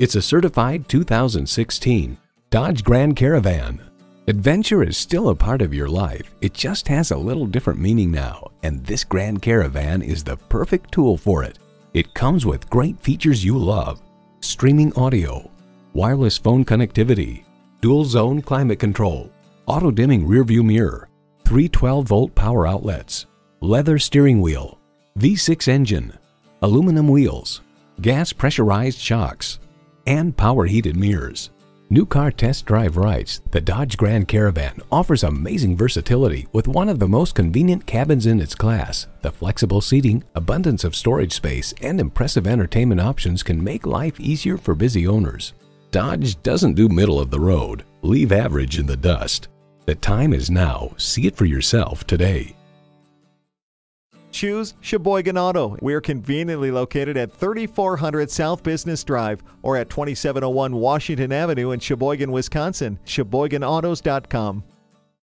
It's a certified 2016 Dodge Grand Caravan. Adventure is still a part of your life. It just has a little different meaning now, and this Grand Caravan is the perfect tool for it. It comes with great features you love: streaming audio, wireless phone connectivity, dual zone climate control, auto dimming rearview mirror, 3 12-volt power outlets, leather steering wheel, V6 engine, aluminum wheels, gas pressurized shocks, and power heated mirrors. New Car Test Drive writes, the Dodge Grand Caravan offers amazing versatility with one of the most convenient cabins in its class. The flexible seating, abundance of storage space, and impressive entertainment options can make life easier for busy owners. Dodge doesn't do middle of the road. Leave average in the dust. The time is now. See it for yourself today. Choose Sheboygan Auto. We're conveniently located at 3400 South Business Drive or at 2701 Washington Avenue in Sheboygan, Wisconsin. SheboyganAutos.com.